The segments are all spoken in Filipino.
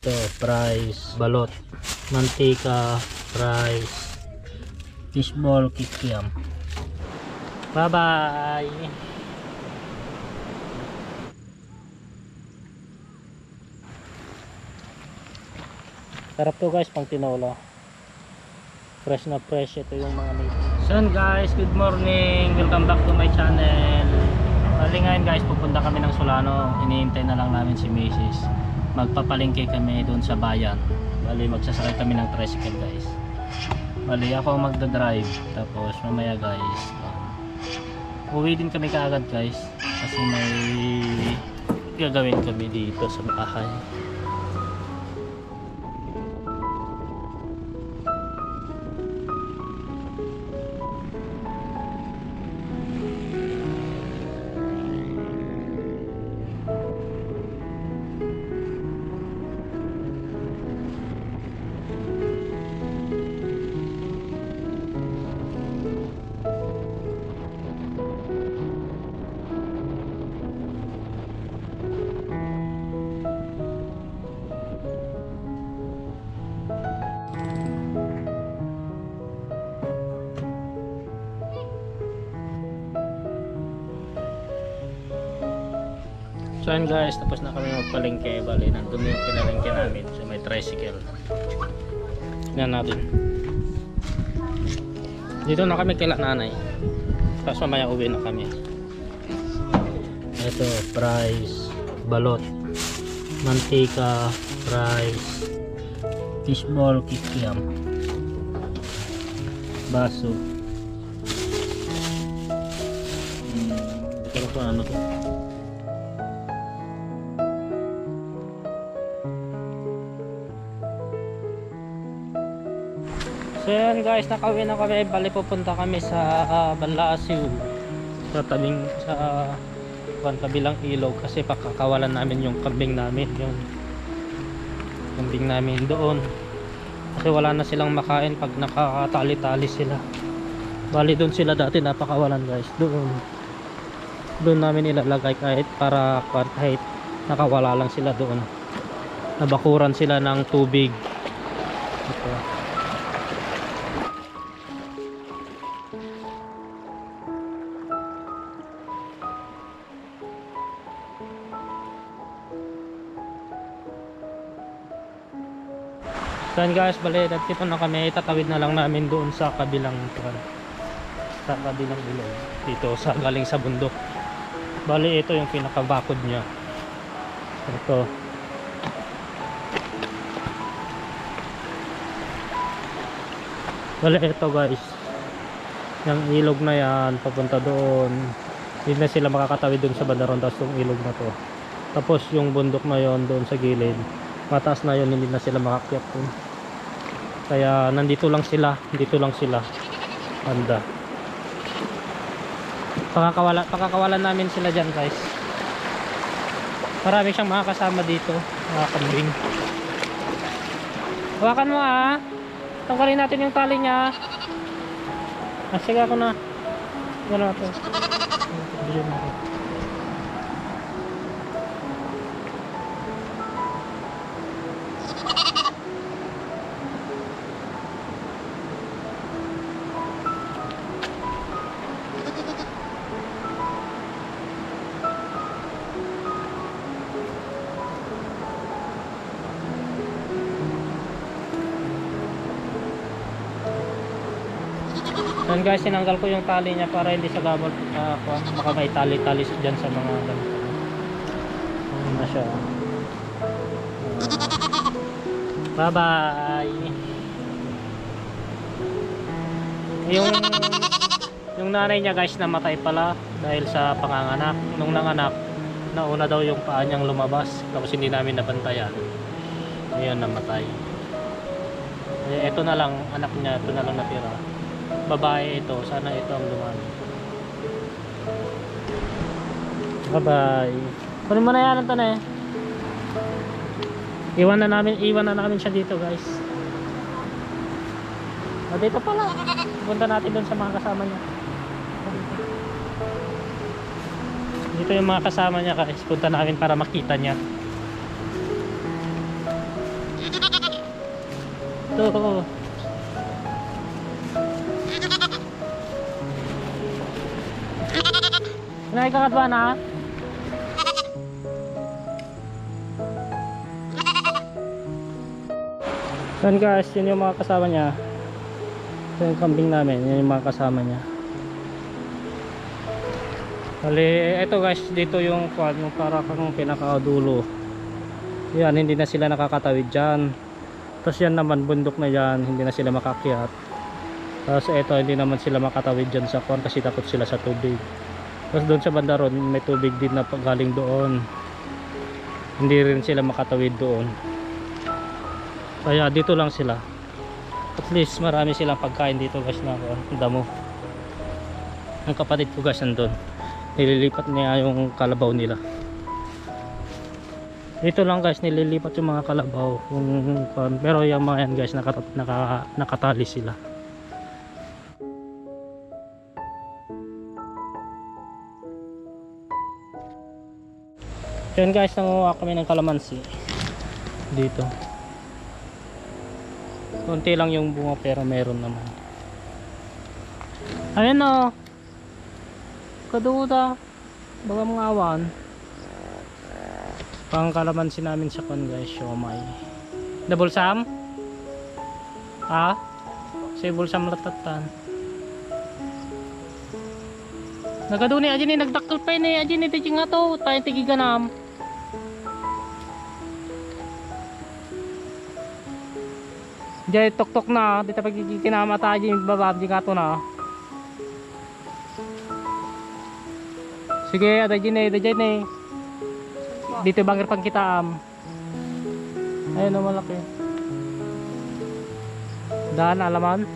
Ito, fries, balot, mantika, fries, fishball, kikiam. Bye bye. Sarap to guys pang tinola. Fresh na fresh ito yung mga native. So guys, good morning. Welcome back to my channel. Bali ngayon guys, pupunta kami ng Solano. Iniintay na lang namin si Mrs. Magpapalengke kami doon sa bayan. Bali magsasakay kami ng tricycle guys. Bali ako ang magdadrive. Tapos mamaya guys, uwi din kami kaagad guys. Kasi may gagawin kami dito sa bahay. So yun guys, tapos na kami magpalengke. Bali, nandun yung pinalengke namin. So may tricycle. Tignan natin. Dito na kami kila nanay. Tapos mamaya uwi na kami. Ito, fries, balot, mantika, fries, fishball, kikiam, baso. Ito pa ano to? So yan guys, nakauwi na kami. Bali pupunta kami sa Banlaasiw, sa tabing sa kabilang ilog, kasi pakakawalan namin yung kambing namin, yung kambing namin doon, kasi wala na silang makain pag nakakatali-tali sila. Bali doon sila dati napakawalan guys, doon namin ilalagay kahit para kahit nakawala lang sila doon, nabakuran sila ng tubig. Ito. So guys, bali dito na kami, tatawid na lang namin doon sa kabilang ilog, dito sa galing sa bundok. Bali ito yung pinakabakod niya. Ito. Bali ito guys, yung ilog na yan papunta doon. Hindi na sila makakatawid doon sa bandaron, tapos yung ilog na to. Tapos yung bundok na yon doon sa gilid, mataas na yun, hindi na sila makakyat doon. Kaya nandito lang sila, banda. Pakakawalan namin sila dyan guys. Marami siyang mga kasama dito, mga kambing. Hawakan mo tanggalin natin yung tali niya. Sige ako na. Gano'n ito. Video mo. Yan guys, sinanggal ko yung tali niya para hindi sa gabal baka may tali-tali dyan sa mga ganito. Ano na siya. Bye bye. Yung nanay niya guys namatay pala dahil sa panganganak. Nung nanganak, nauna daw yung paa niyang lumabas, tapos hindi namin nabantayan. Ayun, namatay. Ito na lang anak niya, ito na lang natira. Babae ito, sana ito ang lumami. Bye bye. Kunin mo na yan ito na iwan na namin siya dito guys. Dito pala, punta natin doon sa mga kasama niya. Dito yung mga kasama niya guys, punta namin para makita niya. Ito. Nakikakadwa na? Yan guys, yun yung mga kasama niya. Ito yung kambing namin, yun yung mga kasama niya. Bali, ito guys, dito yung quad, yung para kang pinakadulo. Yan, hindi na sila nakakatawid dyan. Tapos yan naman, bundok na yan, hindi na sila makakyat. Tapos ito, hindi naman sila makatawid dyan sa quad kasi takot sila sa tubig. Tapos doon sa banda ron, may tubig din na galing doon. Hindi rin sila makatawid doon. Kaya dito lang sila. At least marami silang pagkain dito guys na damo. Ang kapatid ko guys nandun. Nililipat niya yung kalabaw nila. Dito lang guys nililipat yung mga kalabaw. Pero yung mga yan guys nakatali sila. Yan guys, nanguha kami ng kalamansi dito. Konti lang yung bunga pero meron naman. Ayan o. Kaduda. Baga mga awan. Pang kalamansi namin sa kon guys, siomay. Double sam? Ha? Sibol sam latatan. Nagaduni aja ni nagdakkel pa ni aja ni tijing nga to. Tayo tigiganam. Jay tok na, dito pag kinamata yung babab di kato na. Sige, ada jine, dito bangir pang kitaam. Ayun o malaki. Daan alaman.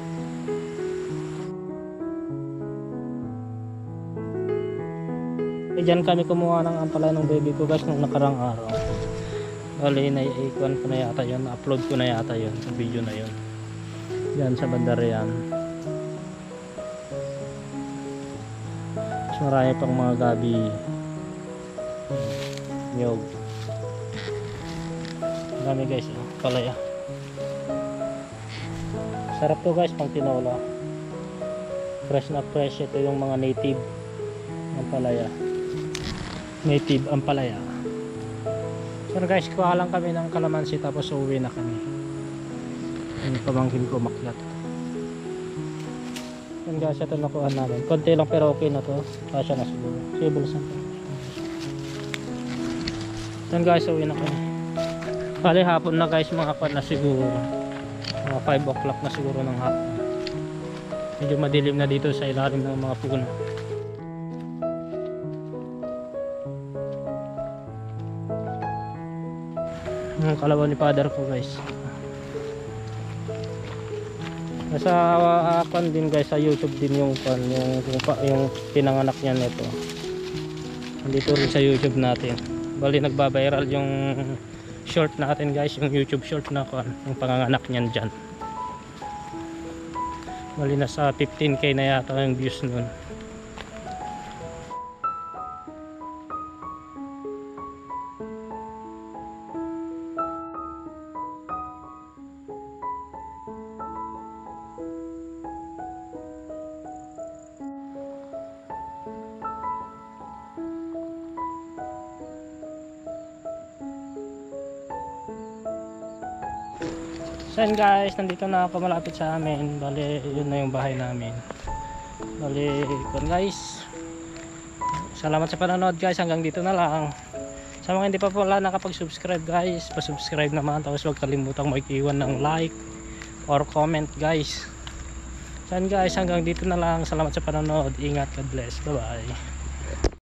Diyan kami kumuha ng ampalaya ng baby ko guys nung nakarang araw. Bali na-ikuan ko na yata yun, upload ko na yata yun sa video na yun. Yan sa bandar yan. Mas marami pang mga gabi. Nyog. Marami guys, palaya. Sarap to guys pang tinola. Fresh na fresh, ito yung mga native ang palaya. Native ang palaya. So guys, kuha lang kami ng kalamansi tapos uwi na kami. Yung pamangkin ko makyat. Yan guys, ito nakuha namin. Konti lang pero okay na to. Kasya na siguro. Sibol sa to. Yan guys, uwi na kami. Kali hapon na guys, mga pan na siguro. Mga 5 o'clock na siguro ng hapon. Medyo madilim na dito sa ilalim ng mga puno. Ang kalabaw ni father ko guys. Nasa apan din guys sa YouTube din yung pinanganak niya nito. Nandito rin sa YouTube natin. Bali nagba-viral yung short natin guys, yung YouTube short na yung panganganak niyan diyan. Bali nasa 15k na yata yung views nun. So yun guys, nandito na ako malapit sa amin. Bali, yun na yung bahay namin. Bali, yun guys. Salamat sa panonood guys, hanggang dito na lang. Sa mga hindi pa pala nakapag-subscribe guys, pa-subscribe naman. Tapos huwag kalimutang mag-iwan ng like or comment guys. So yun guys, hanggang dito na lang. Salamat sa panonood. Ingat, God bless. Bye bye.